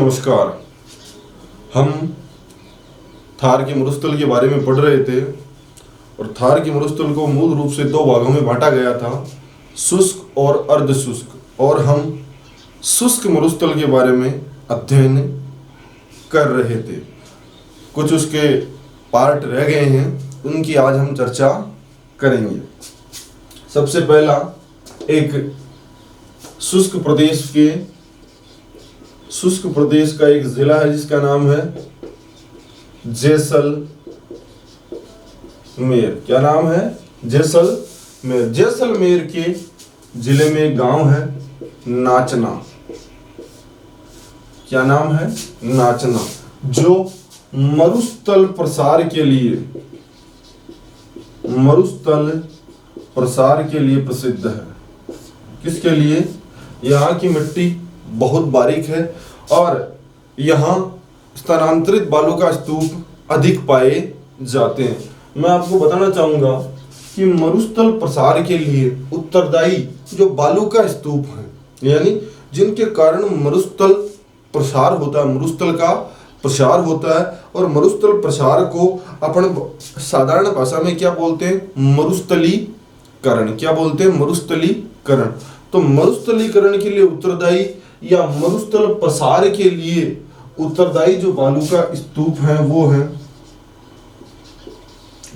नमस्कार। हम थार के मरुस्थल के बारे में पढ़ रहे थे और थार के मरुस्थल को मूल रूप से दो भागों में बांटा गया था, शुष्क और अर्ध शुष्क, और हम शुष्क मरुस्थल के बारे में अध्ययन कर रहे थे। कुछ उसके पार्ट रह गए हैं, उनकी आज हम चर्चा करेंगे। सबसे पहला एक शुष्क प्रदेश का एक जिला है जिसका नाम है जैसलमेर। क्या नाम है? जैसलमेर। जैसलमेर के जिले में एक गांव है नाचना। क्या नाम है? नाचना, जो मरुस्थल प्रसार के लिए प्रसिद्ध है। किसके लिए? यहाँ की मिट्टी बहुत बारीक है और यहाँ स्थानांतरित बालू का स्तूप अधिक पाए जाते हैं। मैं आपको बताना चाहूँगा कि मरुस्थल प्रसार के लिए उत्तरदायी जो बालू का स्तूप है, यानी जिनके कारण मरुस्थल प्रसार होता है, मरुस्थल का प्रसार होता है, और मरुस्थल प्रसार को अपन साधारण भाषा में क्या बोलते हैं? मरुस्थलीकरण। क्या बोलते हैं? मरुस्थलीकरण। तो मरुस्थलीकरण के लिए उत्तरदायी या मरुस्थल प्रसार के लिए उत्तरदायी जो बालू का स्तूप है वो है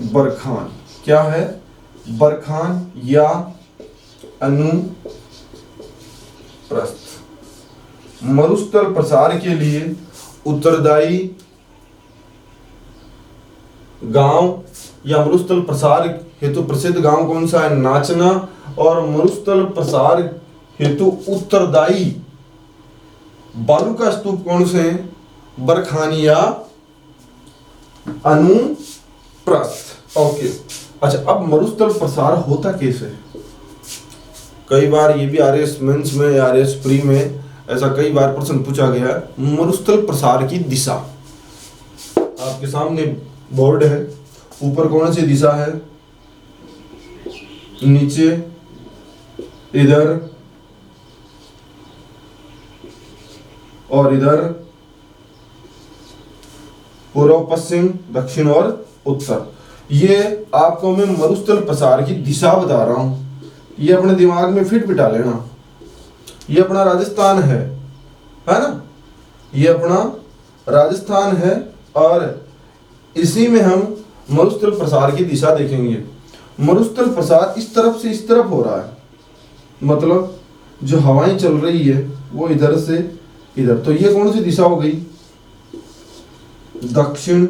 बरखान। क्या है? बरखान या अनुप्रस्थ। मरुस्थल प्रसार के लिए उत्तरदायी गांव या मरुस्थल प्रसार हेतु प्रसिद्ध गांव कौन सा है? नाचना। और मरुस्थल प्रसार हेतु उत्तरदायी बालू का स्तूप कौन से हैं? बरखान या अनुप्रस्थ। ओके, अच्छा, अब मरुस्थल प्रसार होता कैसे? कई बार ये भी आरएस मेंस में या आरएस प्री में ऐसा कई बार प्रश्न पूछा गया है। मरुस्थल प्रसार की दिशा आपके सामने बोर्ड है। ऊपर कौन सी दिशा है? नीचे इधर और इधर, पूर्व पश्चिम दक्षिण और उत्तर। ये आपको मैं मरुस्थल प्रसार की दिशा बता रहा हूं, ये अपने दिमाग में फिट बिठा लेना। ये अपना राजस्थान है ना? ये अपना राजस्थान है और इसी में हम मरुस्थल प्रसार की दिशा देखेंगे। मरुस्थल प्रसार इस तरफ से इस तरफ हो रहा है, मतलब जो हवाएं चल रही है वो इधर से इधर। तो ये कौन सी दिशा हो गई? दक्षिण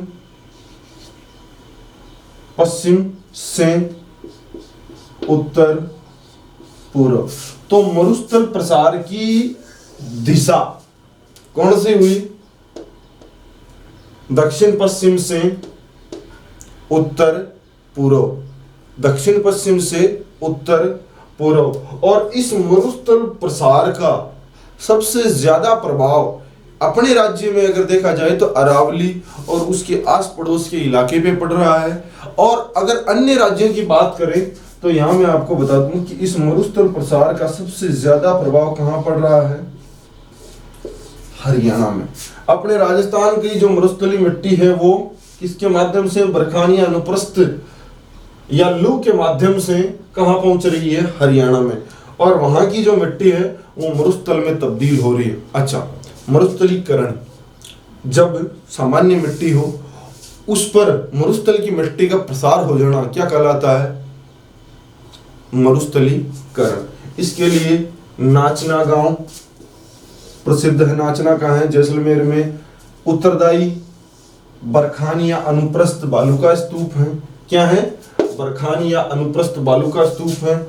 पश्चिम से उत्तर पूर्व। तो मरुस्थल प्रसार की दिशा कौन सी हुई? दक्षिण पश्चिम से उत्तर पूर्व, दक्षिण पश्चिम से उत्तर पूर्व। और इस मरुस्थल प्रसार का सबसे ज्यादा प्रभाव अपने राज्य में अगर देखा जाए तो अरावली और उसके आस पड़ोस के इलाके पे पड़ रहा है। और अगर अन्य राज्यों की बात करें तो यहां मैं आपको बता दूं कि इस मरुस्थल प्रसार का सबसे ज्यादा प्रभाव कहां पड़ रहा है? हरियाणा में। अपने राजस्थान की जो मरुस्थली मिट्टी है वो किसके माध्यम से? बरखान या अनुप्रस्थ या लू के माध्यम से कहां पहुंच रही है? हरियाणा में। और वहां की जो मिट्टी है वो मरुस्थल में तब्दील हो रही है। अच्छा, मरुस्थलीकरण, जब सामान्य मिट्टी हो उस पर मरुस्थल की मिट्टी का प्रसार हो जाना क्या कहलाता है? मरुस्थलीकरण। इसके लिए नाचना गांव प्रसिद्ध है। नाचना कहाँ है? जैसलमेर में। उत्तरदायी बरखान या अनुप्रस्थ बालू का स्तूप है। क्या है? बरखान या अनुप्रस्थ बालू का स्तूप है।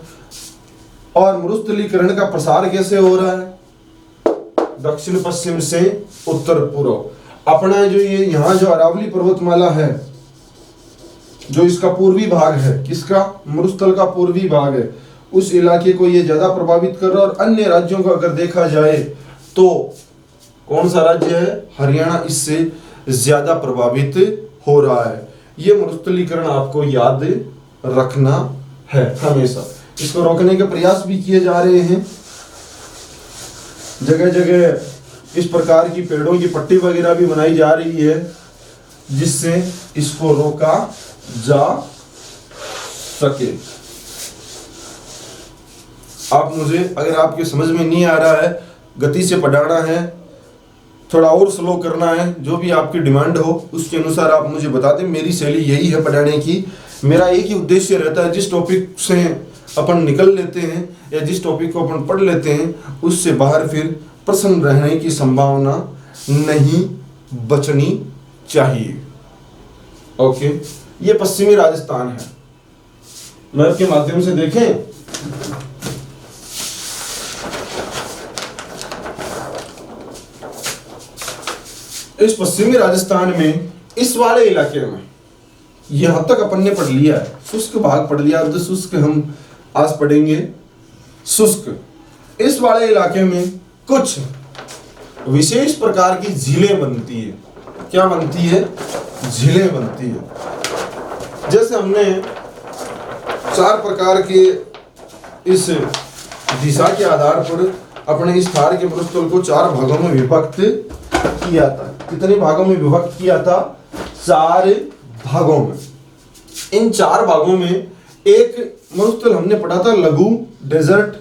और मरुस्थलीकरण का प्रसार कैसे हो रहा है? दक्षिण पश्चिम से उत्तर पूर्व। अपना जो ये यहाँ जो अरावली पर्वतमाला है, जो इसका पूर्वी भाग है, किसका? मरुस्थल का पूर्वी भाग है, उस इलाके को ये ज्यादा प्रभावित कर रहा है। और अन्य राज्यों को अगर देखा जाए तो कौन सा राज्य है? हरियाणा इससे ज्यादा प्रभावित हो रहा है। ये मरुस्थलीकरण आपको याद रखना है हमेशा। इसको रोकने के प्रयास भी किए जा रहे हैं। जगह जगह इस प्रकार की पेड़ों की पट्टी वगैरह भी बनाई जा रही है जिससे इसको रोका जा सके। आप मुझे, अगर आपके समझ में नहीं आ रहा है, गति से पढ़ाना है, थोड़ा और स्लो करना है, जो भी आपकी डिमांड हो उसके अनुसार आप मुझे बता दें। मेरी शैली यही है पढ़ाने की। मेरा एक ही उद्देश्य रहता है, जिस टॉपिक से अपन निकल लेते हैं या जिस टॉपिक को अपन पढ़ लेते हैं उससे बाहर फिर प्रश्न रहने की संभावना नहीं बचनी चाहिए। ओके, ये पश्चिमी राजस्थान है। मैप के माध्यम से देखें, इस पश्चिमी राजस्थान में इस वाले इलाके में यहां तक अपन ने पढ़ लिया है, शुष्क भाग पढ़ लिया। अर्ध शुष्क हम आज पढ़ेंगे शुष्क। इस वाले इलाके में कुछ विशेष प्रकार की झीलें बनती है। क्या बनती है? झीलें बनती है। जैसे हमने 4 प्रकार के इस दिशा के आधार पर अपने इस थार के मरुस्थल को 4 भागों में विभक्त किया था। कितने भागों में विभक्त किया था? 4 भागों में। इन 4 भागों में एक मरुस्थल हमने पढ़ा था लघु डेजर्ट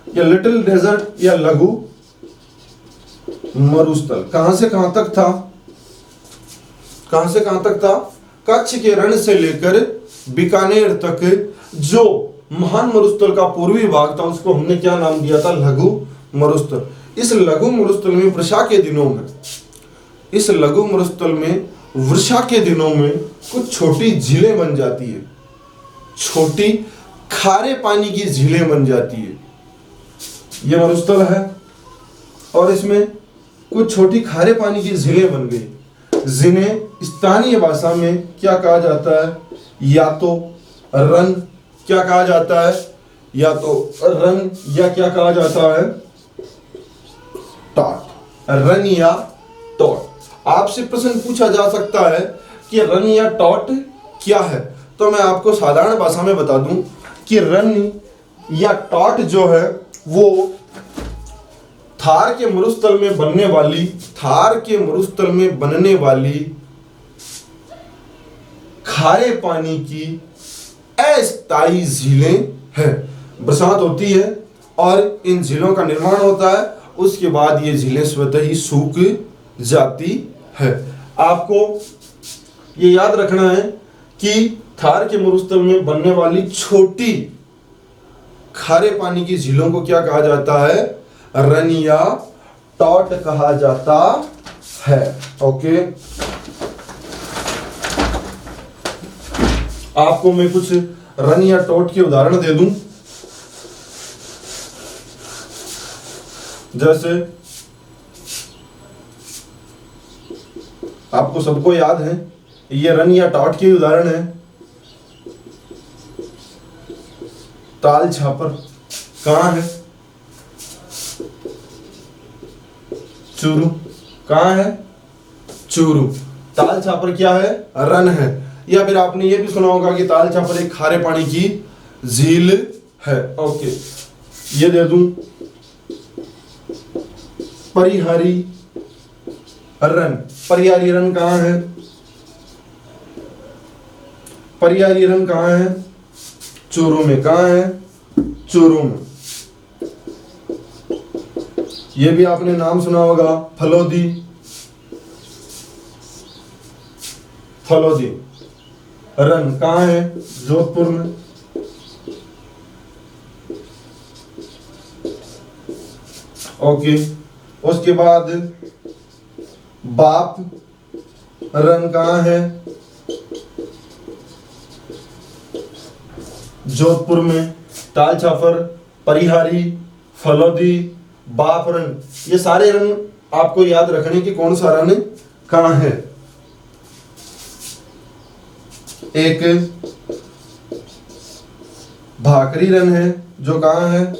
या लिटिल डेजर्ट या लघु मरुस्थल। कहां से कहां तक था? कहां से कहां तक था? कच्छ के रण से लेकर बीकानेर तक जो महान मरुस्थल का पूर्वी भाग था उसको हमने क्या नाम दिया था? लघु मरुस्थल। इस लघु मरुस्थल में वर्षा के दिनों में, इस लघु मरुस्थल में वर्षा के दिनों में कुछ छोटी झीलें बन जाती है, छोटी खारे पानी की झीलें बन जाती है। यह मरुस्थल है और इसमें कुछ छोटी खारे पानी की झीलें बन गई, जिन्हें स्थानीय भाषा में क्या कहा जाता है? या तो रन, क्या कहा जाता है? या तो रन या क्या कहा जाता है? टॉट। रन या टॉट। आपसे प्रश्न पूछा जा सकता है कि रन या टॉट क्या है, तो मैं आपको साधारण भाषा में बता दूं कि रन या टॉट जो है वो थार के मरुस्थल में बनने वाली, थार के मरुस्थल में बनने वाली खारे पानी की अस्थायी झीलें हैं। बरसात होती है और इन झीलों का निर्माण होता है, उसके बाद ये झीलें स्वतः ही सूख जाती है। आपको ये याद रखना है कि थार के मरुस्थल में बनने वाली छोटी खारे पानी की झीलों को क्या कहा जाता है? रन या टॉट कहा जाता है। ओके, आपको मैं कुछ रन या टॉट के उदाहरण दे दूं। जैसे आपको सबको याद है, ये रन या टॉट के उदाहरण है। ताल छापर कहां है? चूरू कहां है? चूरू। ताल छापर क्या है? रन है। या फिर आपने ये भी सुना होगा कि ताल छापर एक खारे पानी की झील है। ओके, ये दे दूं परिहारी रन। परिहारी रन कहां है? परिहारी रन कहां है? चूरू में। कहां है? चूरू में। ये भी आपने नाम सुना होगा फलोदी। फलोदी रन कहां है? जोधपुर में। ओके, उसके बाद बाप रन कहां है? जोधपुर में। ताल छापर, परिहारी, फलोदी, बाप रन, ये सारे रन आपको याद रखने की कौन सा रन कहां है? एक भाकरी रन है जो कहां है?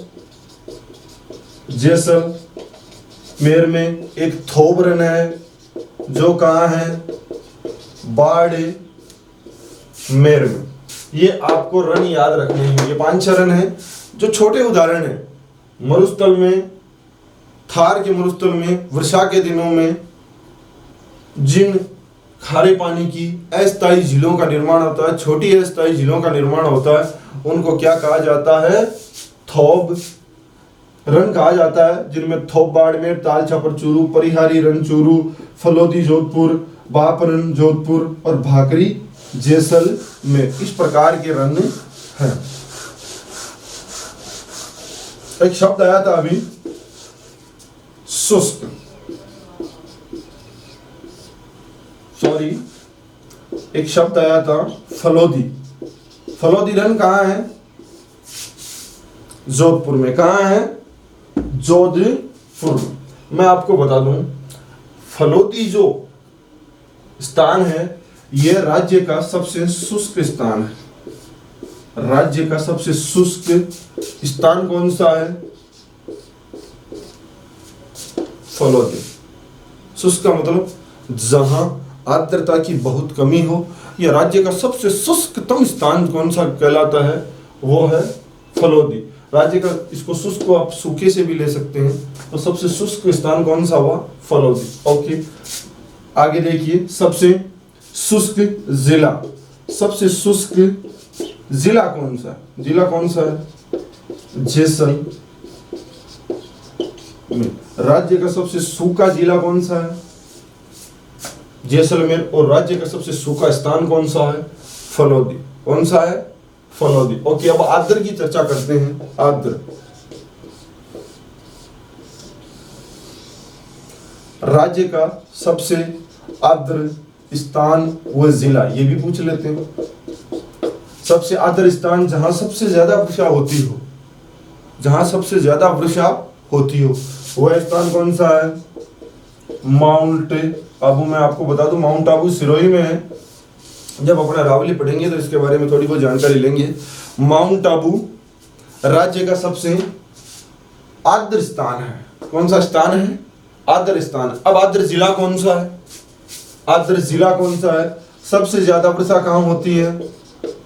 जैसलमेर में। एक थोब रन है जो कहां है? बाड़मेर में। ये आपको रन याद रखने हैं। ये 5-6 रन है जो छोटे उदाहरण है। मरुस्थल में थार के मरुस्थल में वर्षा के दिनों में जिन खारे पानी की अस्थायी झीलों का निर्माण होता है, छोटी अस्थायी झीलों का निर्माण होता है, उनको क्या कहा जाता है? थोब रन कहा जाता है, जिनमें थोप बाड़मेर, ताल छापर चूरू, परिहारी रन चूरू, फलोदी जोधपुर, बापरन जोधपुर और भाकरी जैसलमेर, इस प्रकार के रन हैं। एक शब्द आया था अभी, शुष्क, सॉरी, एक शब्द आया था फलोदी। फलोदी रन कहाँ है? जोधपुर में। कहाँ है? जोधपुर में। मैं आपको बता दूं, फलोदी जो स्थान है यह राज्य का सबसे शुष्क स्थान है। राज्य का सबसे शुष्क स्थान कौन सा है? फलोदी। शुष्क का मतलब जहां आर्द्रता की बहुत कमी हो। यह राज्य का सबसे शुष्कतम स्थान कौन सा कहलाता है? वो है फलोदी। राज्य का, इसको शुष्क को आप सूखे से भी ले सकते हैं, तो सबसे शुष्क स्थान कौन सा हुआ? फलोदी। ओके, आगे देखिए, सबसे शुष्क जिला। सबसे शुष्क जिला कौन सा है? जिला कौन सा है? जैसलमेर। राज्य का सबसे सूखा जिला कौन सा है? जैसलमेर। और राज्य का सबसे सूखा स्थान कौन सा है? फलोदी। कौन सा है? फलोदी। ओके, अब आर्द्र की चर्चा करते हैं। आर्द्र, राज्य का सबसे आर्द्र स्थान व जिला, ये भी पूछ लेते हैं। सबसे आर्द्र स्थान जहां सबसे ज्यादा वर्षा होती हो, जहां सबसे ज्यादा वर्षा होती हो, वह स्थान कौन सा है? माउंट आबू। मैं आपको बता दूं, माउंट आबू सिरोही में है। जब अपना रावली पढ़ेंगे तो इसके बारे में थोड़ी बहुत जानकारी लेंगे। माउंट आबू राज्य का सबसे आर्द्र स्थान है। कौन सा स्थान है? आर्द्र स्थान। अब आर्द्र जिला कौन सा है? आर्द्र जिला कौन सा है? सबसे ज्यादा वर्षा कहाँ होती है?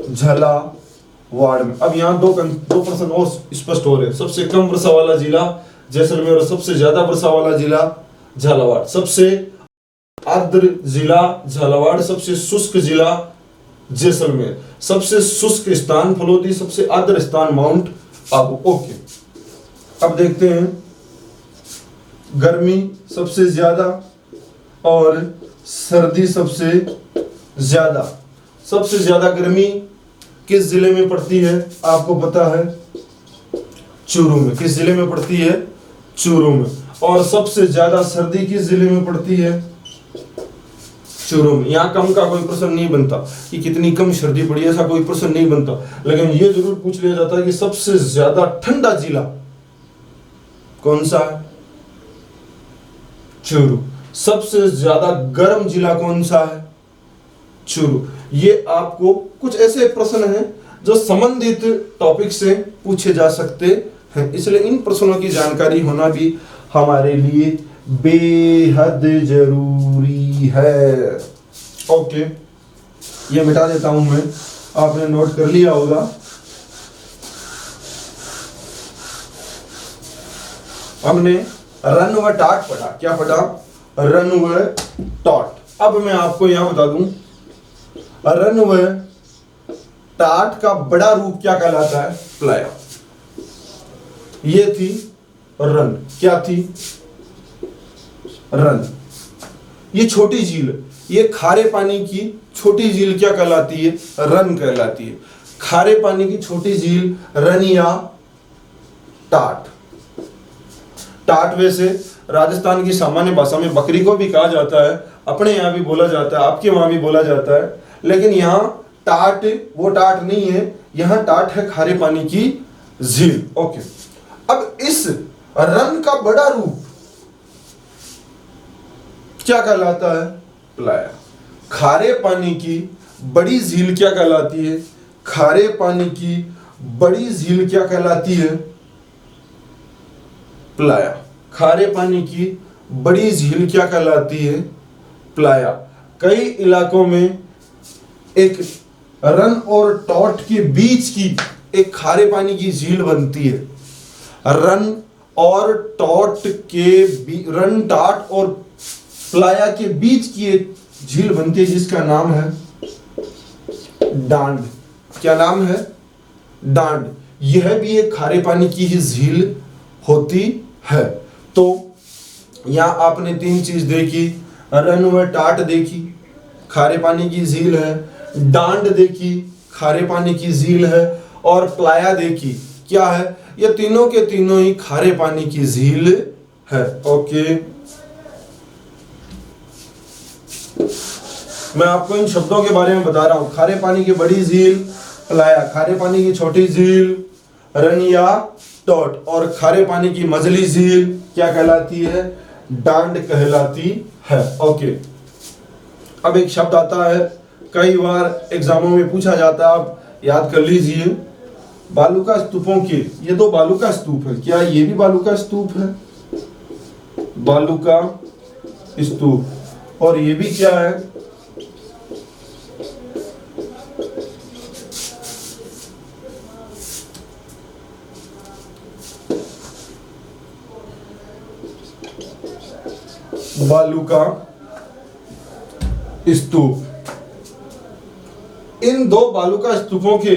झालावाड़ में। अब यहाँ दो प्रश्न और स्पष्ट हो रहे हैं। सबसे कम वर्षा वाला जिला जैसलमेर और सबसे ज्यादा वर्षा वाला जिला झालावाड़। सबसे आर्द्र जिला झालावाड़, सबसे शुष्क जिला जैसलमेर, सबसे शुष्क स्थान फलोदी, सबसे आर्द्र स्थान माउंट आबू। ओके, अब देखते हैं गर्मी सबसे ज्यादा और सर्दी सबसे ज्यादा। सबसे ज्यादा गर्मी किस जिले में पड़ती है? आपको पता है, चूरू में। किस जिले में पड़ती है? चूरू में। और सबसे ज्यादा सर्दी किस जिले में पड़ती है? चूरू में। यहाँ कम का कोई प्रश्न नहीं बनता कि कितनी कम सर्दी पड़ी, ऐसा कोई प्रश्न नहीं बनता, लेकिन ये जरूर पूछ लिया जाता है कि सबसे ज्यादा ठंडा जिला कौन सा है? चूरू। सबसे ज्यादा गर्म जिला कौन सा है? चूरू। ये आपको कुछ ऐसे प्रश्न हैं जो संबंधित टॉपिक से पूछे जा सकते हैं, इसलिए इन प्रश्नों की जानकारी होना भी हमारे लिए बेहद जरूरी है। ओके, ये मिटा देता हूं मैं, आपने नोट कर लिया होगा। हमने रन व टाट पढ़ा। क्या पढ़ा? रन व टाट। अब मैं आपको यहां बता दूं, रन व टाट का बड़ा रूप क्या कहलाता है? प्लाया। ये थी रन। क्या थी? रन। ये छोटी झील, ये खारे पानी की छोटी झील क्या कहलाती है? रन कहलाती है। खारे पानी की छोटी झील रन या टाट। टाट वैसे राजस्थान की सामान्य भाषा में बकरी को भी कहा जाता है, अपने यहाँ भी बोला जाता है, आपके वहां भी बोला जाता है, लेकिन यहाँ टाट वो टाट नहीं है, यहाँ टाट है खारे पानी की झील। ओके, अब इस रन का बड़ा रूप क्या कहलाता है? प्लाया। खारे पानी की बड़ी झील क्या कहलाती है? खारे पानी की बड़ी झील क्या कहलाती है? प्लाया। खारे पानी की बड़ी झील क्या कहलाती है? प्लाया। कई इलाकों में एक रन और टॉट के बीच की एक खारे पानी की झील बनती है। रन और रन टाट और प्लाया के बीच की एक झील बनती है जिसका नाम है डांड। क्या नाम है? डांड। यह भी एक खारे पानी की ही झील होती है। तो यहां आपने तीन चीज देखी, रन व टाट देखी, खारे पानी की झील है, डांड देखी, खारे पानी की झील है, और प्लाया देखी, क्या है? ये तीनों के तीनों ही खारे पानी की झील है। ओके, मैं आपको इन शब्दों के बारे में बता रहा हूं। खारे पानी की बड़ी झील प्लाया, खारे पानी की छोटी झील रन या टॉट, और खारे पानी की मझली झील क्या कहलाती है? डांड कहलाती है। ओके, अब एक शब्द आता है, कई बार एग्जामों में पूछा जाता है, आप याद कर लीजिए। बालूका स्तूपों के, ये दो बालूका स्तूप है, क्या ये भी बालूका स्तूप है? बालूका स्तूप, और ये भी क्या है? बालूका स्तूप। इन दो बालूका स्तूपों के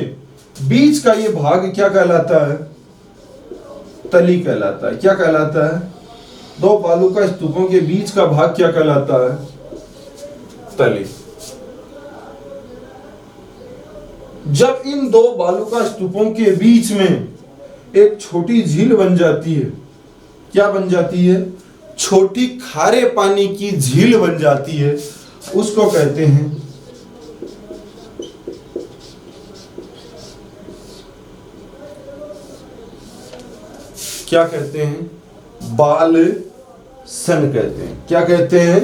बीच का ये भाग क्या कहलाता है? तली कहलाता है। क्या कहलाता है? दो बालूका स्तूपों के बीच का भाग क्या कहलाता है? तली। जब इन दो बालूका स्तूपों के बीच में एक छोटी झील बन जाती है, क्या बन जाती है? छोटी खारे पानी की झील बन जाती है, उसको कहते हैं क्या कहते हैं? बालसन कहते हैं। क्या कहते हैं?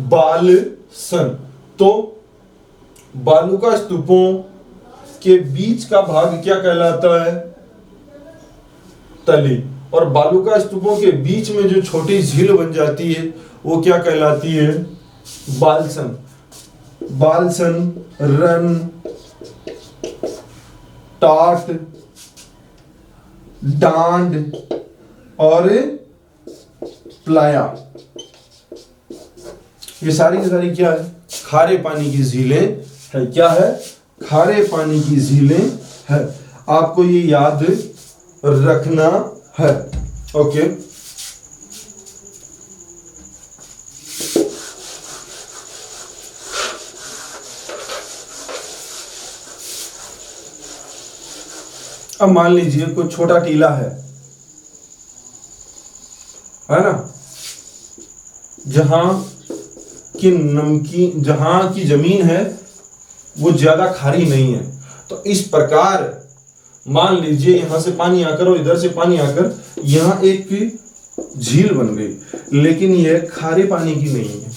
बालसन। तो बालूका स्तूपों के बीच का भाग क्या कहलाता है? तली। और बालूका स्तूपों के बीच में जो छोटी झील बन जाती है वो क्या कहलाती है? बालसन। बालसन, रन, टाट, डांड और प्लाया, ये सारी की सारी क्या है? खारे पानी की झीलें है। क्या है? खारे पानी की झीलें है। आपको ये याद रखना है। ओके, अब मान लीजिए कोई छोटा टीला है ना, जहां की जमीन है वो ज्यादा खारी नहीं है। तो इस प्रकार मान लीजिए यहां से पानी आकर और इधर से पानी आकर यहां एक झील बन गई, लेकिन यह खारे पानी की नहीं है।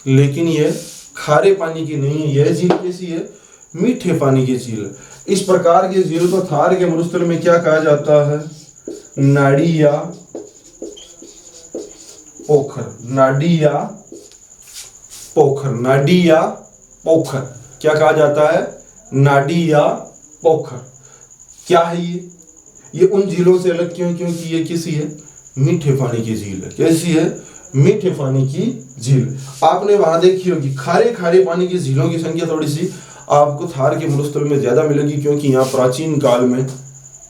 लेकिन यह खारे पानी की नहीं है। यह झील कैसी है? मीठे पानी की झील। इस प्रकार की झील को थार के मरुस्थल में क्या कहा जाता है? नाड़ी या पोखर। नाड़ी या पोखर। नाड़ी या पोखर क्या कहा जाता है? नाड़ी या पोखर। क्या है ये उन झीलों से अलग क्यों? क्योंकि ये किसी है? मीठे पानी की झील है। कैसी है? मीठे पानी की झील। आपने वहां देखी होगी खारे पानी की झीलों की संख्या थोड़ी सी आपको थार के मरुस्थल में ज्यादा मिलेगी, क्योंकि यहाँ प्राचीन काल में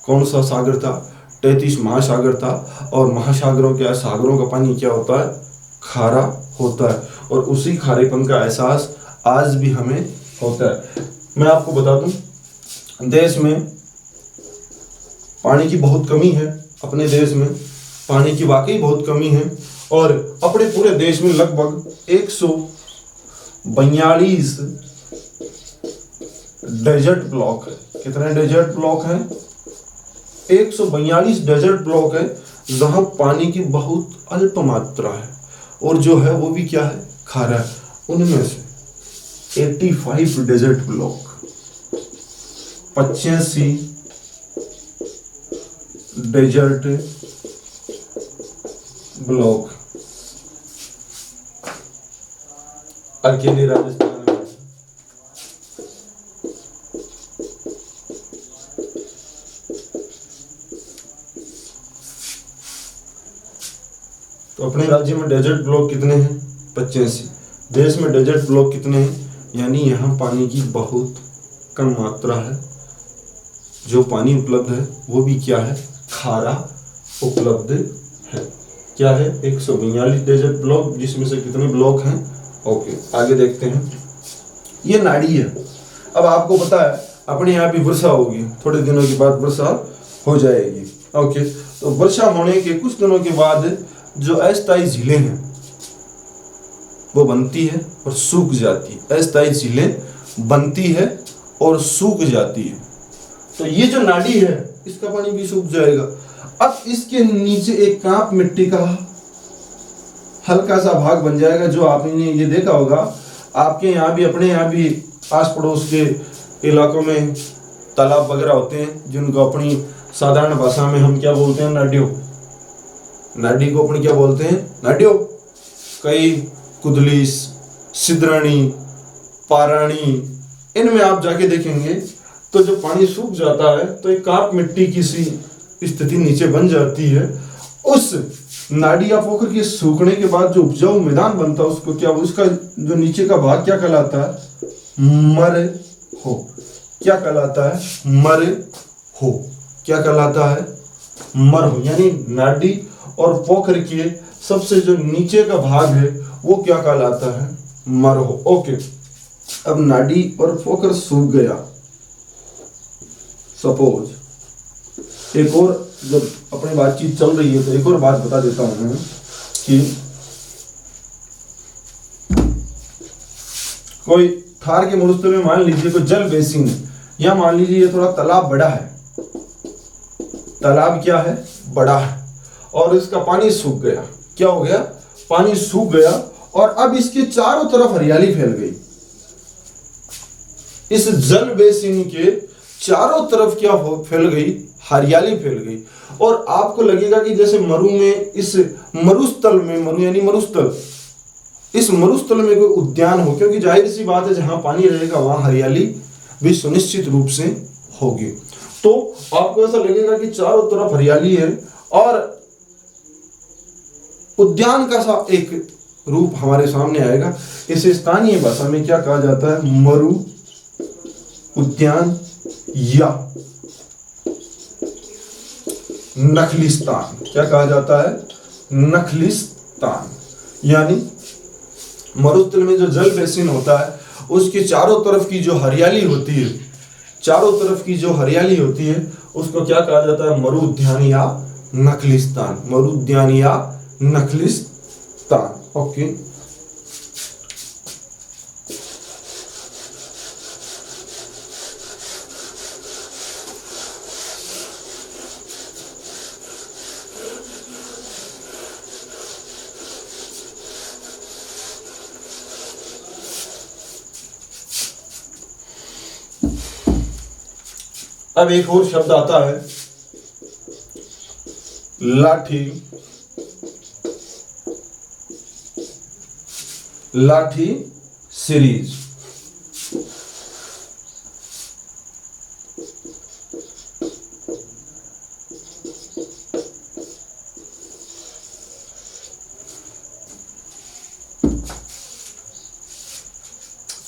कौन सा सागर था? 33 महासागर था, और महासागरों के सागरों का पानी क्या होता है? खारा होता है, और उसी खारेपन का एहसास आज भी हमें होता है। मैं आपको बता दूं, देश में पानी की बहुत कमी है। अपने देश में पानी की वाकई बहुत कमी है, और अपने पूरे देश में लगभग 142 डेजर्ट ब्लॉक है। कितने डेजर्ट ब्लॉक हैं? 142 डेजर्ट ब्लॉक है, जहां पानी की बहुत अल्प मात्रा है, और जो है वो भी क्या है? खारा है। उनमें से 85 डेजर्ट ब्लॉक, 85 डेजर्ट ब्लॉक अकेले राजस्थान में। तो अपने राज्य में डेजर्ट ब्लॉक कितने हैं? 85। देश में डेजर्ट ब्लॉक कितने हैं? यानी यहाँ पानी की बहुत कम मात्रा है, जो पानी उपलब्ध है वो भी क्या है? खारा उपलब्ध है। क्या है? 142 डेजर्ट ब्लॉक, जिसमें से कितने ब्लॉक हैं? ओके, आगे देखते हैं। ये नाड़ी है। अब आपको पता है अपने यहाँ भी वर्षा होगी, थोड़े दिनों के बाद वर्षा हो जाएगी। ओके, तो वर्षा होने के कुछ दिनों के बाद जो अस्थायी झीलें हैं वो बनती है और सूख जाती है। अस्थायी झीलें बनती है और सूख जाती है। तो ये जो नाड़ी है इसका पानी भी सूख जाएगा। अब इसके नीचे एक कांप मिट्टी का हल्का सा भाग बन जाएगा, जो आपने ये देखा होगा आपके यहाँ भी, अपने यहाँ भी आस पड़ोस के इलाकों में तालाब वगैरह होते हैं, जिनको अपनी साधारण भाषा में हम क्या बोलते हैं? नाडियो। नाडी को अपन क्या बोलते हैं? नाडियो। कई कुदलीस, सिद्राणी, पाराणी, इनमें आप जाके देखेंगे तो जो पानी सूख जाता है तो एक काप मिट्टी की सी स्थिति नीचे बन जाती है। उस नाडी या पोखर के सूखने के बाद जो उपजाऊ मैदान बनता है उसको क्या, उसका जो नीचे का भाग क्या कहलाता है? मर हो। क्या कहलाता है? मर हो। क्या कहलाता है? मर हो। यानी नाडी और पोखर के सबसे जो नीचे का भाग है वो क्या कहलाता है? मर हो। ओके, अब नाडी और पोखर सूख गया, सपोज। एक और जब अपनी बातचीत चल रही है तो एक और बात बता देता हूं कि कोई थार के मरुस्थल में मान लीजिए कोई जल बेसिन है, या मान लीजिए ये थोड़ा तालाब बड़ा है, तालाब क्या है? बड़ा है, और इसका पानी सूख गया। क्या हो गया? पानी सूख गया और अब इसके चारों तरफ हरियाली फैल गई। इस जल बेसिन के चारों तरफ क्या फैल गई? हरियाली फैल गई। और आपको लगेगा कि जैसे मरु में, इस मरुस्थल में, मरु यानी मरुस्थल, इस मरुस्थल में कोई उद्यान हो, क्योंकि जाहिर सी बात है जहां पानी रहेगा वहां हरियाली भी सुनिश्चित रूप से होगी। तो आपको ऐसा लगेगा कि चारों तरफ हरियाली है और उद्यान का सा एक रूप हमारे सामने आएगा। इसे स्थानीय भाषा में क्या कहा जाता है? मरु उद्यान या नखलिस्तान। क्या कहा जाता है? नखलिस्तान। यानी मरुस्थल में जो जल बेसिन होता है उसके चारों तरफ की जो हरियाली होती है, चारों तरफ की जो हरियाली होती है उसको क्या कहा जाता है? मरु उद्यान या नखलिस्तान। मरु उद्यान या नखलिस्तान। ओके, अब एक और शब्द आता है लाठी। लाठी सीरीज।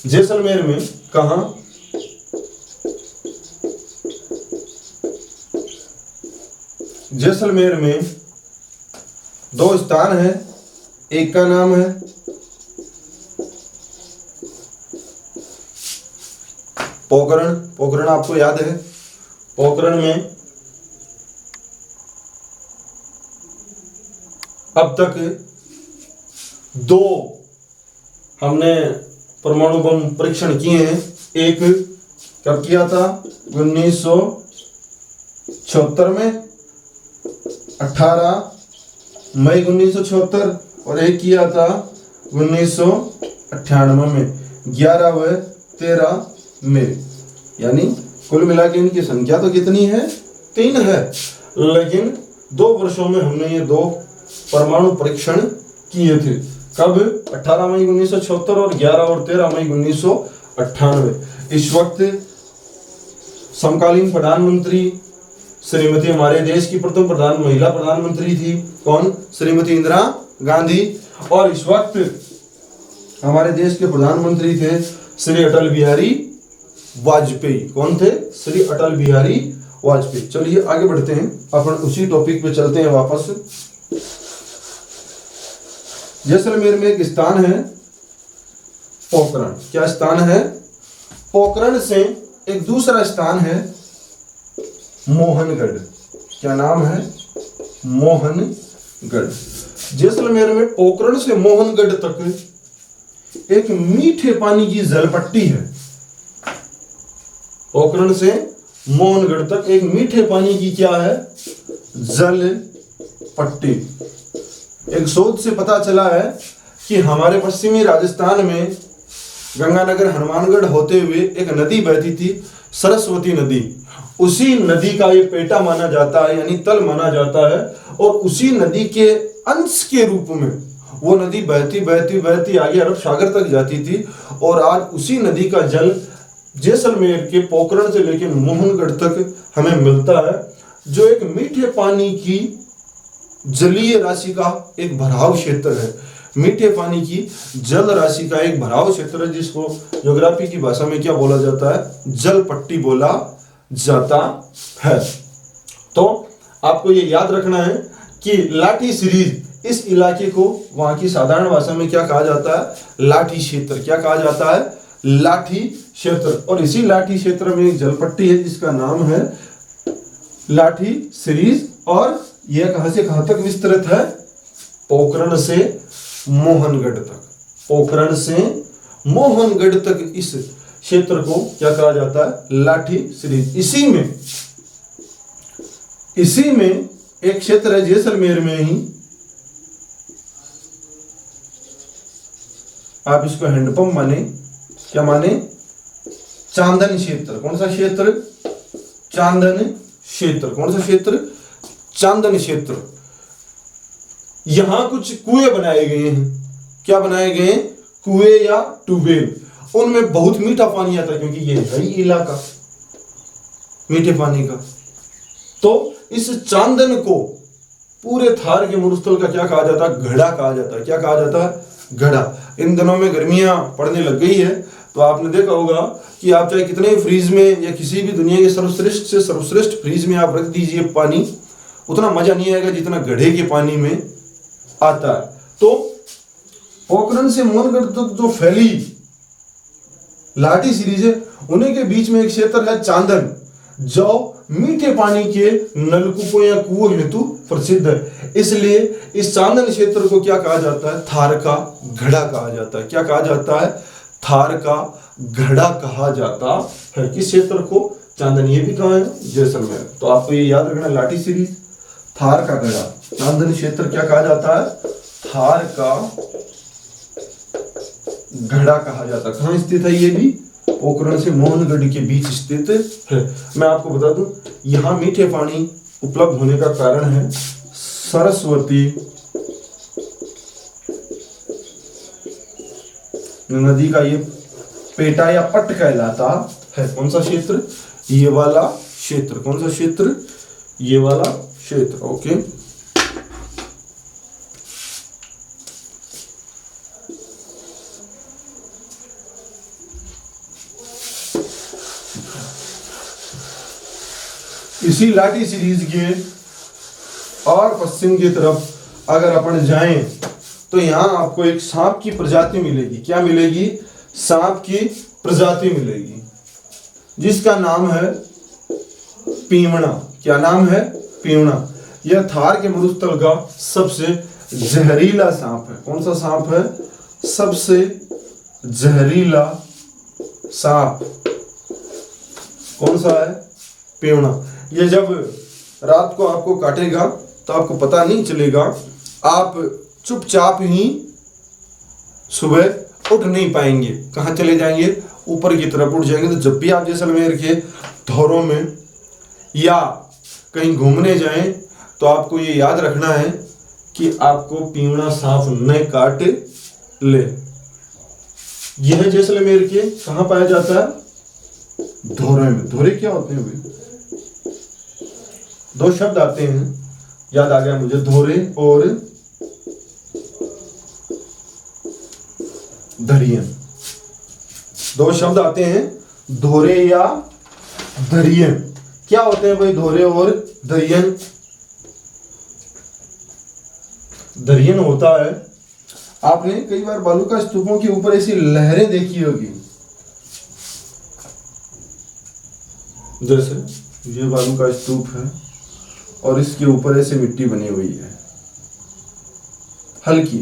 जैसलमेर में कहां? जैसलमेर में दो स्थान है, एक का नाम है पोखरण। पोखरण आपको याद है? पोखरण में अब तक दो हमने परमाणु बम परीक्षण किए हैं। एक कब किया था? 1976 में, 18 मई 1976, और एक किया था 1998 में, 11 व 13 में। यानी कुल मिला के इनकी संख्या तो कितनी है? 3 है। लेकिन 2 वर्षों में हमने ये 2 परमाणु परीक्षण किए थे। कब? 18 मई 1976 और 11 और 13 मई 1998। इस वक्त समकालीन प्रधानमंत्री श्रीमती, हमारे देश की प्रथम महिला प्रधानमंत्री थी कौन? श्रीमती इंदिरा गांधी, और इस वक्त हमारे देश के प्रधानमंत्री थे श्री अटल बिहारी वाजपेयी। कौन थे? श्री अटल बिहारी वाजपेयी। चलिए आगे बढ़ते हैं, अपन उसी टॉपिक पे चलते हैं वापस। जैसलमेर में एक स्थान है पोखरण। क्या स्थान है? पोखरण से एक दूसरा स्थान है मोहनगढ़। क्या नाम है? मोहनगढ़। जैसलमेर में पोखरण से मोहनगढ़ तक एक मीठे पानी की जलपट्टी है। पोखरण से मोहनगढ़ तक एक मीठे पानी की क्या है? जल पट्टी। एक शोध से पता चला है कि हमारे पश्चिमी राजस्थान में गंगानगर हनुमानगढ़ होते हुए एक नदी बहती थी, सरस्वती नदी। उसी नदी का ये पेटा माना जाता है, यानी तल माना जाता है, और उसी नदी के अंश के रूप में वो नदी बहती बहती बहती आगे अरब सागर तक जाती थी। और आज उसी नदी का जल जैसलमेर के पोखरण से लेकर मोहनगढ़ तक हमें मिलता है, जो एक मीठे पानी की जलीय राशि का एक भराव क्षेत्र है। मीठे पानी की जल राशि का एक भराव क्षेत्र है, जिसको ज्योग्राफी की भाषा में क्या बोला जाता है? जल पट्टी बोला जाता है। तो आपको ये याद रखना है कि लाठी सीरीज, इस इलाके को वहां की साधारण भाषा में क्या कहा जाता है? लाठी क्षेत्र। क्या कहा जाता है? लाठी क्षेत्र। और इसी लाठी क्षेत्र में एक जलपट्टी है जिसका नाम है लाठी सीरीज, और यह कहां से कहां तक विस्तृत है? पोखरण से मोहनगढ़ तक। पोखरण से मोहनगढ़ तक इस क्षेत्र को क्या कहा जाता है? लाठी सीरीज। इसी में एक क्षेत्र है जैसलमेर में ही, आप इसको हैंडपंप माने, क्या माने? चांदन क्षेत्र। कौन सा क्षेत्र? चांदन क्षेत्र। कौन सा क्षेत्र? चांदन क्षेत्र। यहां कुछ कुएं बनाए गए हैं। क्या बनाए गए? कुएं या ट्यूबवेल। उनमें बहुत मीठा पानी आता है, क्योंकि ये है ही इलाका मीठे पानी का। तो इस चांदन को पूरे थार के मरुस्थल का क्या कहा जाता है? घड़ा कहा जाता है। क्या कहा जाता है? घड़ा। इन दिनों में गर्मियां पड़ने लग गई है, तो आपने देखा होगा कि आप चाहे कितने फ्रीज में या किसी भी दुनिया के सर्वश्रेष्ठ से सर्वश्रेष्ठ फ्रीज में आप रख दीजिए पानी, उतना मजा नहीं आएगा जितना घड़े के पानी में आता है। तो पोखरण से मोहनगढ़ तक जो फैली लाठी सीरीज है, उन्हीं के बीच में एक क्षेत्र है चांदन, जो मीठे पानी के नलकूपों या कुओं हेतु प्रसिद्ध है। इसलिए इस चांदन क्षेत्र को क्या कहा जाता है? थार का घड़ा कहा जाता है। क्या कहा जाता है? थार का घड़ा कहा जाता है। किस क्षेत्र को? चांदन। ये भी कहाँ है? जैसलमेर। तो आपको ये याद रखना, लाठी सीरीज, थार का घड़ा। चांदन क्षेत्र क्या कहा जाता है? थार का घड़ा कहा जाता है। कहाँ स्थित है ये भी? पोखरण से मोहनगढ़ के बीच स्थित है। मैं आपको बता दूं, यहां मीठे पानी उपलब्ध होने का कारण है सरस्वती नदी का ये पेटा या पट कहलाता है। कौन सा क्षेत्र? ये वाला क्षेत्र। कौन सा क्षेत्र? ये वाला क्षेत्र। ओके। इसी लाठी सीरीज के और पश्चिम की तरफ अगर अपन जाएं तो यहां आपको एक सांप की प्रजाति मिलेगी। क्या मिलेगी? सांप की प्रजाति मिलेगी, जिसका नाम है पीवड़ा। क्या नाम है? पीवड़ा। यह थार के मरुस्थल का सबसे जहरीला सांप है। कौन सा सांप है? सबसे जहरीला सांप कौन सा है? पीवड़ा। ये जब रात को आपको काटेगा तो आपको पता नहीं चलेगा, आप चुपचाप ही सुबह उठ नहीं पाएंगे। कहाँ चले जाएंगे? ऊपर की तरफ उठ जाएंगे। तो जब भी आप जैसलमेर के धौरों में या कहीं घूमने जाएं तो आपको ये याद रखना है कि आपको पीवड़ा सांप न काट ले। यह जैसलमेर के कहाँ पाया जाता है? धौरे में। धौरे क्या होते हैं भाई? दो शब्द आते हैं, याद आ गया मुझे, धौरे और धरियन। दो शब्द आते हैं, धोरे या धरियन। क्या होते हैं भाई धोरे और धरियन? धरियन होता है, आपने कई बार बालूका स्तूपों के ऊपर ऐसी लहरें देखी होगी, जैसे ये बालूका स्तूप है और इसके ऊपर ऐसे मिट्टी बनी हुई है हल्की,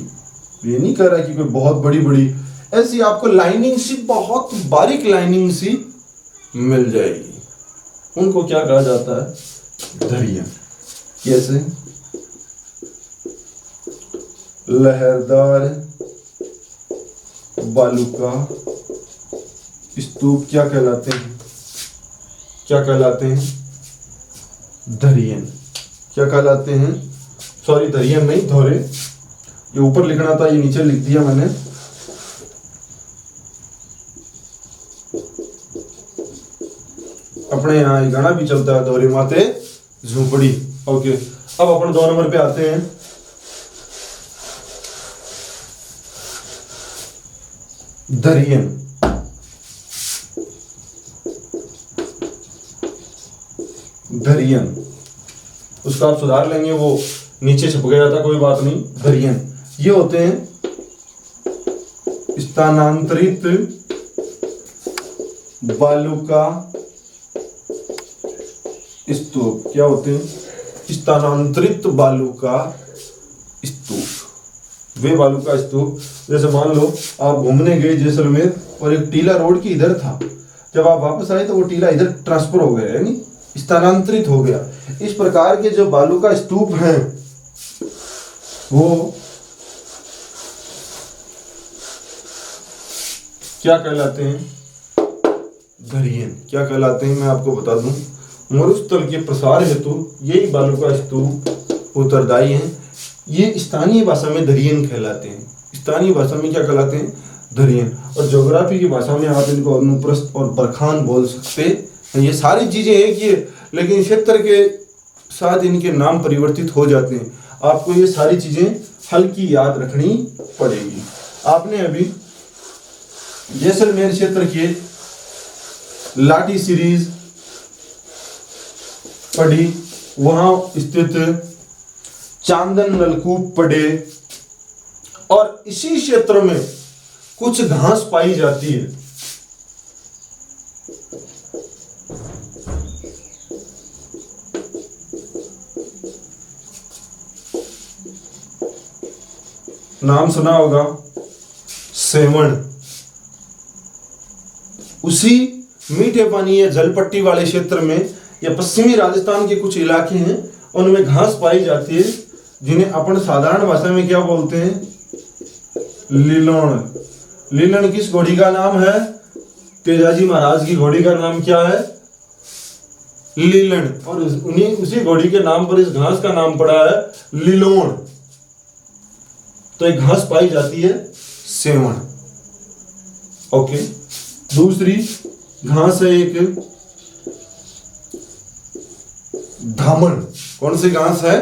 ये नहीं कह रहा कि कोई बहुत बड़ी बड़ी, ऐसी आपको लाइनिंग सी, बहुत बारीक लाइनिंग सी मिल जाएगी, उनको क्या कहा जाता है? धरियन। कैसे? लहरदार बालूका स्तूप क्या कहलाते हैं? क्या कहलाते हैं? धरियन। क्या कहलाते हैं? सॉरी, धरियन नहीं, धोरे। ये ऊपर लिखना था, ये नीचे लिख दिया मैंने। अपने यहाँ ये गाना भी चलता है, धोरे माते झोपड़ी। ओके, अब अपन 2 नंबर पे आते हैं। धरियन। धरियन, उसका आप सुधार लेंगे, वो नीचे छप गया था, कोई बात नहीं। धरियन ये होते हैं स्थानांतरित बालूका स्तूप। क्या होते हैं? स्थानांतरित बालूका स्तूप। वे बालूका स्तूप, जैसे मान लो आप घूमने गए जैसलमेर और एक टीला रोड की इधर था, जब आप वापस आए तो वो टीला इधर ट्रांसफर हो गया, यानी स्थानांतरित हो गया। इस प्रकार के जो बालूका स्तूप हैं वो क्या कहलाते हैं? धरियन। क्या कहलाते हैं? मैं आपको बता दूं, मरुस्थल के प्रसार हेतु यही बालूका स्तूप उत्तरदायी हैं। ये स्थानीय भाषा में धरियन कहलाते हैं। स्थानीय भाषा में क्या कहलाते हैं? धरियन। और ज्योग्राफी की भाषा में आप इनको अनुप्रस्थ और बरखान बोल सकते हैं। ये सारी चीजें एक ही है, लेकिन क्षेत्र के साथ इनके नाम परिवर्तित हो जाते हैं। आपको ये सारी चीजें हल्की याद रखनी पड़ेगी। आपने अभी जैसलमेर क्षेत्र के लाठी सीरीज पढ़ी, वहां स्थित चांदन नलकूप पढ़े, और इसी क्षेत्र में कुछ घास पाई जाती है। नाम सुना होगा, सेवण। उसी मीठे पानी या जलपट्टी वाले क्षेत्र में या पश्चिमी राजस्थान के कुछ इलाके हैं, उनमें घास पाई जाती है, जिन्हें अपन साधारण भाषा में क्या बोलते हैं? लीलण। लीलण किस घोड़ी का नाम है? तेजाजी महाराज की घोड़ी का नाम क्या है? लीलण। और उसी घोड़ी के नाम पर इस घास का नाम पड़ा है लीलोण। तो एक घास पाई जाती है सेवण। ओके, दूसरी घास है एक धामण। कौन सी घास है?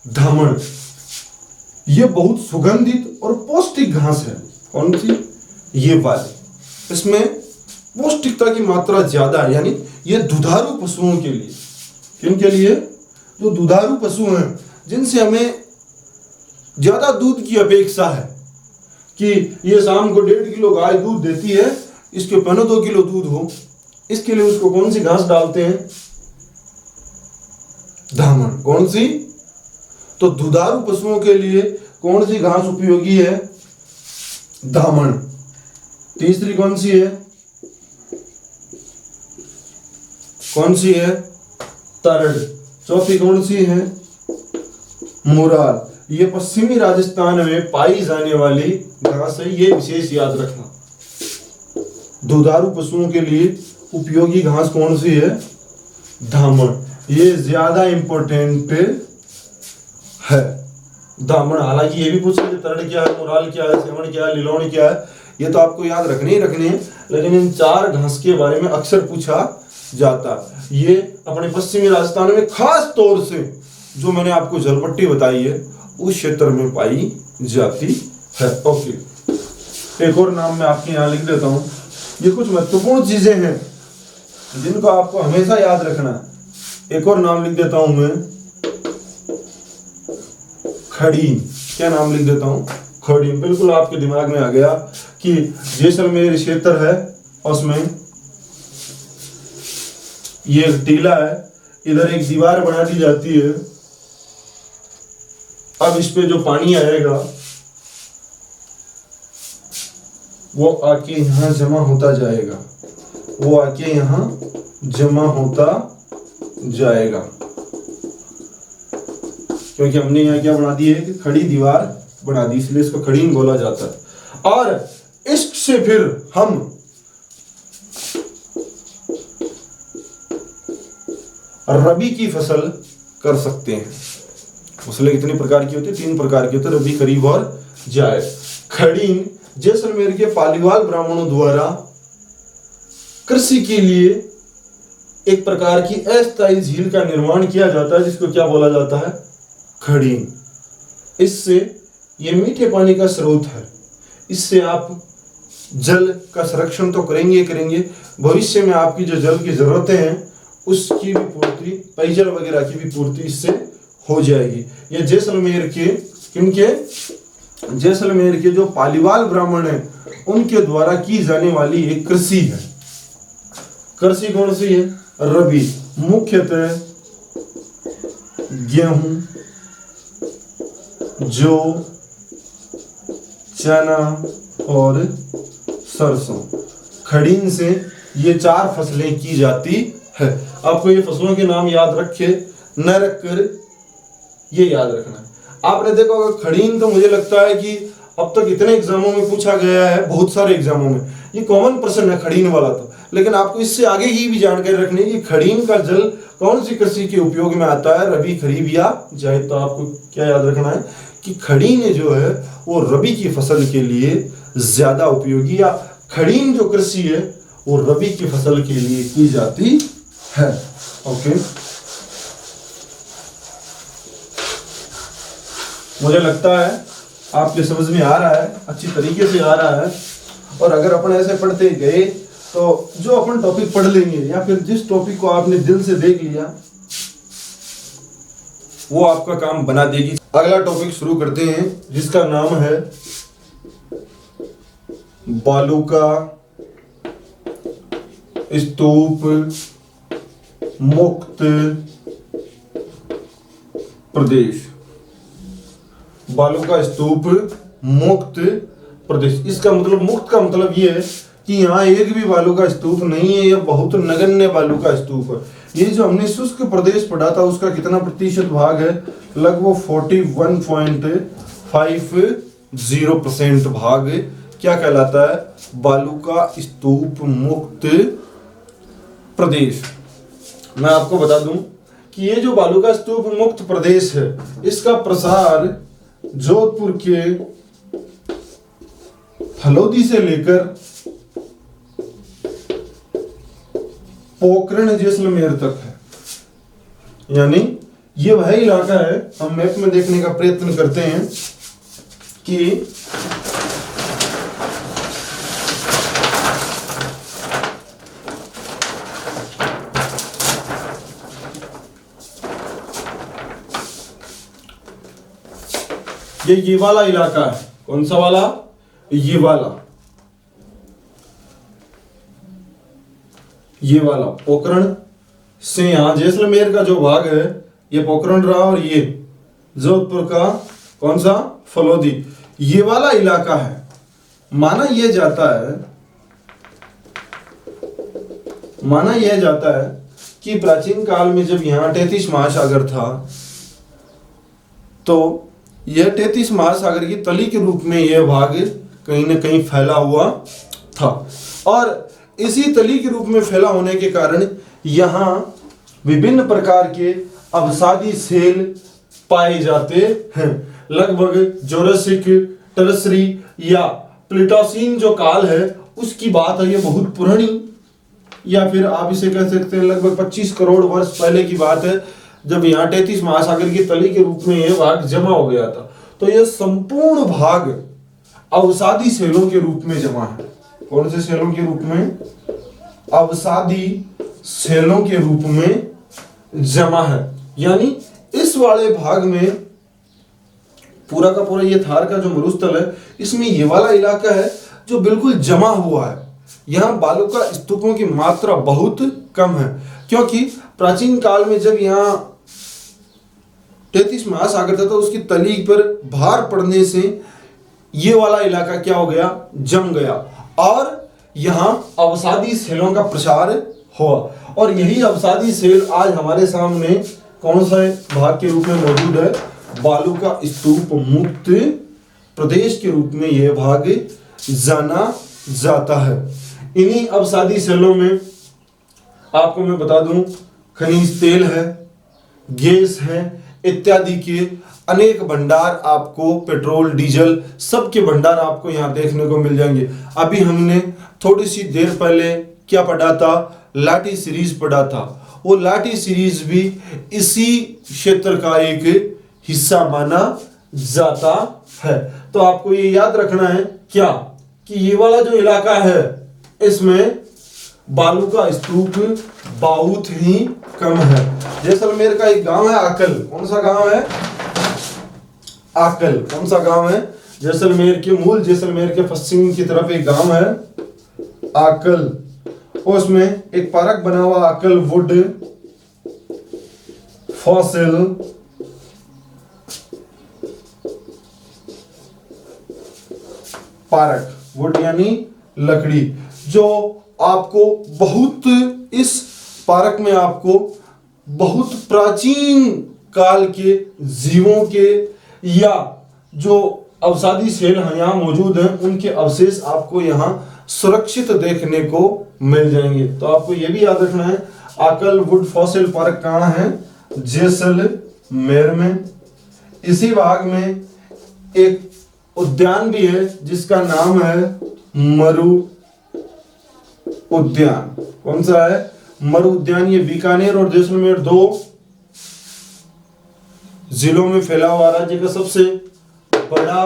धामण। ये बहुत सुगंधित और पौष्टिक घास है। कौन सी? ये वाली। इसमें पौष्टिकता की मात्रा ज्यादा है, यानी ये दुधारू पशुओं के लिए। किनके लिए? जो दुधारू पशु हैं, जिनसे हमें ज्यादा दूध की अपेक्षा है, कि ये शाम को 1.5 किलो गाय दूध देती है, इसके पहले 2 किलो दूध हो, इसके लिए उसको कौन सी घास डालते हैं? धामण। कौन सी? तो दुधारू पशुओं के लिए कौन सी घास उपयोगी है? धामण। तीसरी कौन सी है? कौन सी है? तरड़। चौथी कौन सी है? मुराल। ये पश्चिमी राजस्थान में पाई जाने वाली घास है, ये विशेष याद रखना। दुधारू पशुओं के लिए उपयोगी घास कौन सी है? धामण। ये ज्यादा इंपॉर्टेंट है, धामण। हालांकि ये भी पूछ सकते तरड़ क्या है, मुराल क्या है, सेवण क्या है, लीलोण क्या है, ये तो आपको याद रखने ही रखने हैं, लेकिन इन 4 घास के बारे में अक्सर पूछा जाता। ये अपने पश्चिमी राजस्थान में खास तौर से जो मैंने आपको जलपट्टी बताई है, उस क्षेत्र में पाई जाती है। ओके, एक और नाम मैं आपके यहाँ लिख देता हूँ। ये कुछ महत्वपूर्ण चीजें हैं जिनको आपको हमेशा याद रखना है। एक और नाम लिख देता हूं मैं, खड़ीन। क्या नाम लिख देता हूं? खड़ीन। बिल्कुल आपके दिमाग में आ गया कि जैसलमेर क्षेत्र है, उसमें ये एक टीला है, इधर एक दीवार बना दी जाती है। अब इस पे जो पानी आएगा वो आके यहां जमा होता जाएगा, वो आके यहां जमा होता जाएगा, क्योंकि हमने यहाँ क्या बना दी है कि खड़ी दीवार बना दी, इसलिए इसको खड़ीन बोला जाता है। और इससे फिर हम रबी की फसल कर सकते हैं। फसलें कितनी प्रकार की होती है? 3 प्रकार की होती है, रबी, खरीफ और जायद। खड़ीन जैसलमेर के पालीवाल ब्राह्मणों द्वारा कृषि के लिए एक प्रकार की अस्थायी झील का निर्माण किया जाता है, जिसको क्या बोला जाता है? खड़ीन। इससे ये मीठे पानी का स्रोत है, इससे आप जल का संरक्षण तो करेंगे, भविष्य में आपकी जो जल की जरूरतें हैं उसकी भी पूर्ति, पेयजल वगैरह की भी पूर्ति इससे हो जाएगी। ये जैसलमेर के किनके? जैसलमेर के जो पालीवाल ब्राह्मण हैं उनके द्वारा की जाने वाली एक कृषि है। कृषि कौन सी है? रबी। मुख्यतः गेहूं, जौ, चना और सरसों। खड़ीन से ये 4 फसलें की जाती है। आपको ये फसलों के नाम याद रखे न रखकर ये याद रखना है। आपने देखा होगा खड़ीन, तो मुझे लगता है कि अब तक इतने एग्जामों में पूछा गया है, बहुत सारे एग्जामों में ये कॉमन प्रश्न है खड़ीन वाला। तो लेकिन आपको इससे आगे की भी जानकारी रखनी है कि खड़ीन का जल कौन सी कृषि के उपयोग में आता है, रबी, खरीफ या जायद। तो आपको क्या याद रखना है कि खड़ीन जो है वो रबी की फसल के लिए ज्यादा उपयोगी, या खड़ीन जो कृषि है वो रबी की फसल के लिए की जाती है। ओके, मुझे लगता है आपके समझ में आ रहा है, अच्छी तरीके से आ रहा है। और अगर अपन ऐसे पढ़ते गए तो जो अपन टॉपिक पढ़ लेंगे, या फिर जिस टॉपिक को आपने दिल से देख लिया, वो आपका काम बना देगी। अगला टॉपिक शुरू करते हैं, जिसका नाम है बालू का स्तूप मुक्त प्रदेश। बालू का स्तूप मुक्त प्रदेश। इसका मतलब, मुक्त का मतलब ये है कि यहाँ एक भी बालू का स्तूप नहीं है, यह बहुत नगण्य बालू का स्तूप है। ये जो हमने शुष्क प्रदेश पढ़ा था उसका कितना प्रतिशत भाग है? लगभग 41.50% भाग क्या कहलाता है? बालू का स्तूप मुक्त प्रदेश। मैं आपको बता दूं कि ये जो बालू का स्तूप मुक्त प्रदेश है, इसका प्रसार जोधपुर के फलोदी से लेकर पोखरण जैसलमेर तक है। यानी ये वह इलाका है, हम मैप में देखने का प्रयत्न करते हैं कि ये वाला इलाका है। कौन सा वाला? ये वाला, ये वाला पोखरण से यहां जैसलमेर का जो भाग है ये पोखरण रहा, और ये जोधपुर का कौन सा? फलोदी। ये वाला इलाका है। माना यह जाता है कि प्राचीन काल में जब यहाँ 33 महासागर था, तो यह 33 महासागर की तली के रूप में यह भाग कहीं न कहीं फैला हुआ था, और इसी तली के रूप में फैला होने के कारण यहाँ विभिन्न प्रकार के अवसादी सेल पाए जाते हैं। लगभग जोरासिक, टरसरी या प्लेटोसीन जो काल है उसकी बात है, ये बहुत पुरानी, या फिर आप इसे कह सकते हैं लगभग 25 करोड़ वर्ष पहले की बात है, जब यहाँ 33 महासागर की तली के रूप में यह भाग जमा हो गया था। तो यह संपूर्ण भाग अवसादी सेलों के रूप में जमा है। कौन से सेलों के रूप में? अवसादी सेलों के रूप में जमा है। यानी इस वाले भाग में पूरा का पूरा ये थार का जो मरुस्थल है, इसमें ये वाला इलाका है जो बिल्कुल जमा हुआ है। यहाँ बालू का स्तूपों की मात्रा बहुत कम है, क्योंकि प्राचीन काल में जब यहाँ 33 महासागर था तो उसकी तली पर भार पड़ने से ये वाला इलाका क्या हो गया? जम गया और यहाँ अवसादी सेलों का प्रसार हुआ। और यही अवसादी सेल आज हमारे सामने कौन सा भाग के रूप में मौजूद है? बालू का स्तूप मुक्त प्रदेश के रूप में यह भाग जाना जाता है। इन्हीं अवसादी सेलों में आपको मैं बता दूं, खनिज तेल है, गैस है इत्यादि के अनेक भंडार, आपको पेट्रोल डीजल सबके भंडार आपको यहाँ देखने को मिल जाएंगे। अभी हमने थोड़ी सी देर पहले क्या पढ़ा था? लाठी सीरीज पढ़ा था। वो लाठी सीरीज भी इसी क्षेत्र का एक हिस्सा माना जाता है। तो आपको ये याद रखना है क्या कि ये वाला जो इलाका है इसमें बालू का स्तूप बहुत ही कम है। जैसलमेर का एक गांव है आकल। कौन सा गांव है? आकल। कौन सा गांव है? जैसलमेर के मूल जैसलमेर के पश्चिम की तरफ एक गांव है आकल। उसमें एक पार्क बना हुआ आकल वुड फॉसिल पार्क। वुड यानी लकड़ी, जो आपको बहुत इस पार्क में आपको बहुत प्राचीन काल के जीवों के या जो अवसादी सेल यहाँ मौजूद हैं उनके अवशेष आपको यहाँ सुरक्षित देखने को मिल जाएंगे। तो आपको यह भी याद रखना है आकल वुड फॉसिल पार्क कहाँ है? जैसलमेर में। इसी भाग में एक उद्यान भी है जिसका नाम है मरु उद्यान। कौन सा है? मरु उद्यान। ये बीकानेर और जैसलमेर दो जिलों में फैला हुआ राज्य का सबसे बड़ा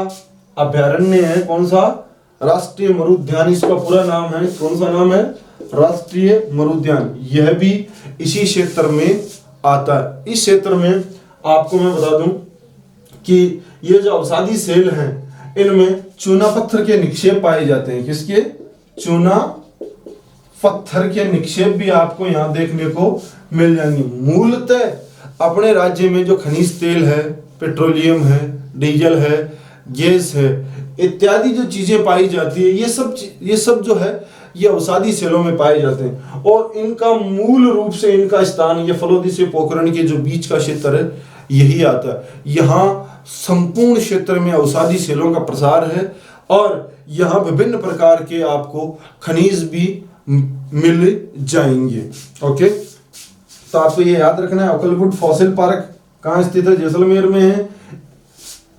अभयारण्य है। कौन सा? राष्ट्रीय मरु उद्यान इसका पूरा नाम है। कौन सा नाम है? राष्ट्रीय मरु उद्यान। यह भी इसी क्षेत्र में आता है। इस क्षेत्र में आपको मैं बता दूं कि ये जो अवसादी सेल हैं इनमें चूना पत्थर के निक्षेप पाए जाते हैं। किसके? चूना पत्थर के निक्षेप भी आपको यहाँ देखने को मिल जाएंगे। मूलतः अपने राज्य में जो खनिज तेल है, पेट्रोलियम है, डीजल है, गैस है इत्यादि जो चीजें पाई जाती है ये सब जो है ये अवसादी सेलों में पाए जाते हैं। और इनका मूल रूप से इनका स्थान ये फलोदी से पोखरण के जो बीच का क्षेत्र है यही आता है। यहाँ संपूर्ण क्षेत्र में अवसादी सेलों का प्रसार है और यहाँ विभिन्न प्रकार के आपको खनिज भी मिल जाएंगे। ओके, तो आपको ये याद रखना है अकलवुड फॉसिल पार्क कहाँ स्थित है? जैसलमेर में है।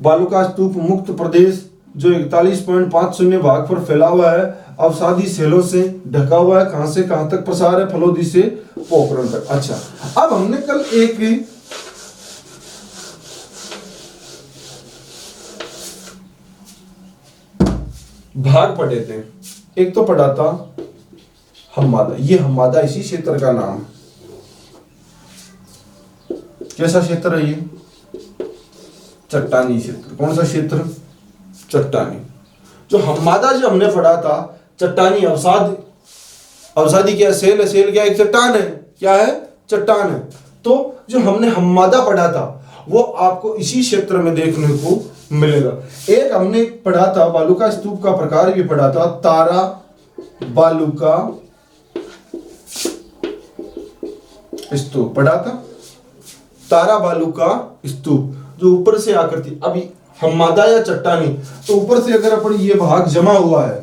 बालू का स्तूप मुक्त प्रदेश जो 41.50 भाग पर फैला हुआ है, अवसादी सेलों से ढका हुआ है। कहां से कहां तक प्रसार है? फलोदी से पोखरण तक। अच्छा, अब हमने कल एक भाग पढ़े थे। एक तो पढ़ा था हम्मादा। ये हम्मादा इसी क्षेत्र का नाम है। कैसा क्षेत्र है ये? चट्टानी क्षेत्र। कौन सा क्षेत्र? चट्टानी। जो हम्मादा जो हमने पढ़ा था चट्टानी अवसादी क्या? सेल है। सेल क्या? एक चट्टान है। क्या है? चट्टान है। तो जो हमने हम्मादा पढ़ा था वो आपको इसी क्षेत्र में देखने को मिलेगा। एक हमने पढ़ा था बालू का स्तूप का प्रकार भी पढ़ा था, तारा बालू का स्तूप पढ़ा था। तारा बालू का स्तूप जो ऊपर से आकृति, अभी हम्मादा या चट्टानी, तो ऊपर से अगर अपन ये भाग जमा हुआ है,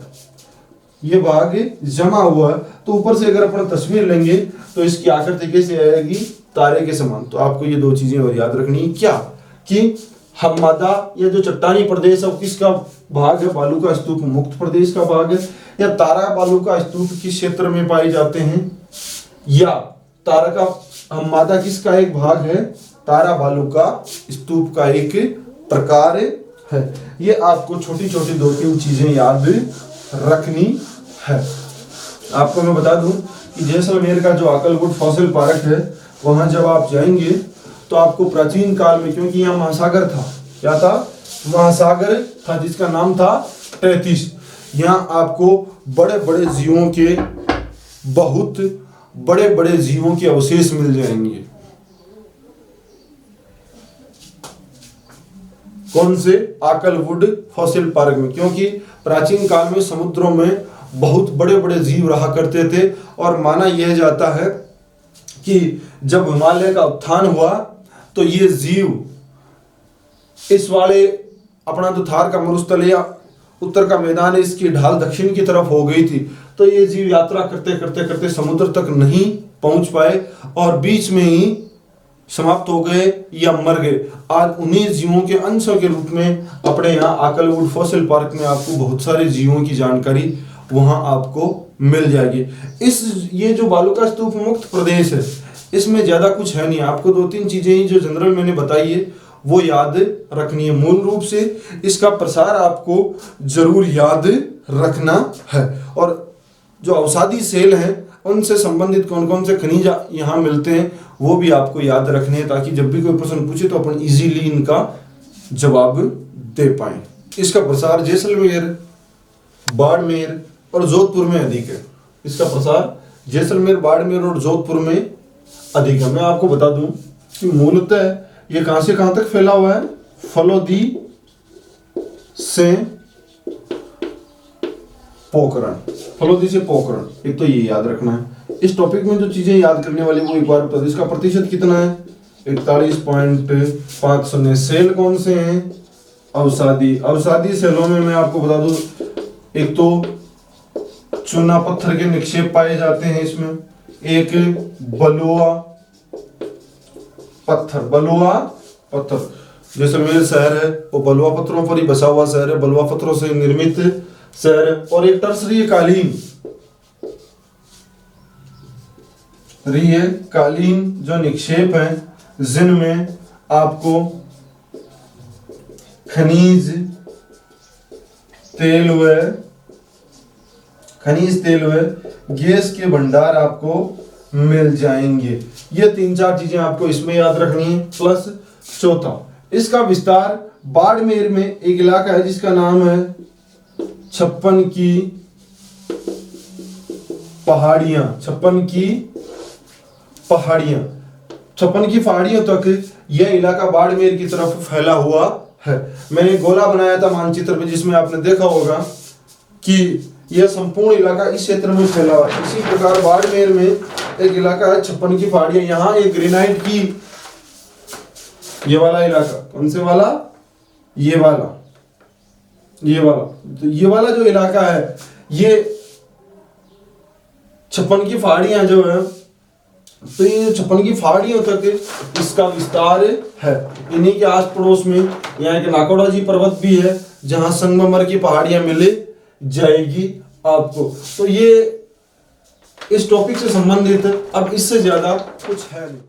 ये भाग जमा हुआ है, तो ऊपर से अगर अपन तस्वीर लेंगे तो इसकी आकृति कैसे आएगी? तारे के समान। तो आपको ये दो चीजें और याद रखनी है क्या कि हम्मादा या जो चट्टानी प्रदेश है किसका भाग है? बालू का स्तूप मुक्त प्रदेश का भाग है। या तारा बालू का स्तूप किस क्षेत्र में पाए जाते हैं? या तारा का हम्मादा किसका एक भाग है? तारा बालू का स्तूप का एक प्रकार है। ये आपको छोटी छोटी 2-3 चीजें याद रखनी है। आपको मैं बता दूं कि जैसलमेर का जो अकलवुड फॉसिल पार्क है, वहां जब आप जाएंगे तो आपको प्राचीन काल में, क्योंकि यहाँ महासागर था, क्या था, महासागर था जिसका नाम था तैतीस। यहाँ आपको बड़े बड़े जीवों के, बहुत बड़े बड़े जीवों के अवशेष मिल जाएंगे। कौन से? अकलवुड फॉसिल पार्क में, क्योंकि प्राचीन काल में समुद्रों में बहुत बड़े बड़े जीव रहा करते थे और माना यह जाता है कि जब हिमालय का उत्थान हुआ तो ये जीव इस वाले अपना जो थार का मरुस्थल या उत्तर का मैदान है, इसकी ढाल दक्षिण की तरफ हो गई थी, तो ये जीव यात्रा करते करते करते समुद्र तक नहीं पहुंच पाए और बीच में ही समाप्त हो गए या मर गए। आज उन्हीं जीवों के अंशों के रूप में अपने यहाँ अकलवुड फॉसिल पार्क में आपको बहुत सारे जीवों की जानकारी वहां आपको मिल जाएगी। ये जो बालुका स्तूप मुक्त प्रदेश है, इसमें ज्यादा कुछ है नहीं, आपको 2-3 चीजें ही जो जनरल मैंने बताई है वो याद रखनी है। मूल रूप से इसका प्रसार आपको जरूर याद रखना है और जो औषधि सेल हैं उनसे संबंधित कौन कौन से खनिज यहाँ मिलते हैं वो भी आपको याद रखने हैं, ताकि जब भी कोई प्रश्न पूछे तो अपन इजीली इनका जवाब दे पाए। इसका प्रसार जैसलमेर, बाड़मेर और जोधपुर में अधिक है। इसका प्रसार जैसलमेर, बाड़मेर और जोधपुर में अधिक है। मैं आपको बता दूं कि मूलतः ये कहां से कहां तक फैला हुआ है? फलोदी से पोखरण, फलोदी से पोखरण, एक तो ये याद रखना है। इस टॉपिक में जो चीजें याद करने वाली वो एक बार बता दो। इसका प्रतिशत कितना है? 41.50। सेल कौन से हैं? अवसादी। अवसादी सेलों में मैं आपको बता दूं, एक तो चूना पत्थर के निक्षेप पाए जाते हैं इसमें, एक बलुआ पत्थर, बलुआ पत्थर, जैसलमेर शहर है वो बलुआ पत्थरों पर ही बसा हुआ शहर है, बलुआ पत्थरों से निर्मित शहर है। और एक टर्सरीय कालीन, कालीन जो निक्षेप हैं जिनमें आपको खनिज तेल व गैस के भंडार आपको मिल जाएंगे। ये 3-4 चीजें आपको इसमें याद रखनी है। प्लस चौथा, इसका विस्तार बाड़मेर में एक इलाका है जिसका नाम है छप्पन की पहाड़ियां। छप्पन की पहाड़ियों तक यह इलाका बाड़मेर की तरफ फैला हुआ है। मैंने गोला बनाया था मानचित्र पे, जिसमें आपने देखा होगा कि यह संपूर्ण इलाका इस क्षेत्र में फैला हुआ है। इसी प्रकार बाड़मेर में एक इलाका है छप्पन की पहाड़ियां, यहाँ एक ग्रेनाइट की, ये वाला इलाका, कौन से वाला? ये वाला तो ये वाला जो इलाका है, ये छप्पन की पहाड़ियां जो है, तो ये छप्पन की पहाड़ियों तक इसका विस्तार है। इन्हीं के आस पड़ोस में यहाँ के नाकोड़ा जी पर्वत भी है, जहां संगमरमर की पहाड़ियां मिले जाएगी आपको। तो ये इस टॉपिक से संबंधित, अब इससे ज्यादा कुछ है नहीं।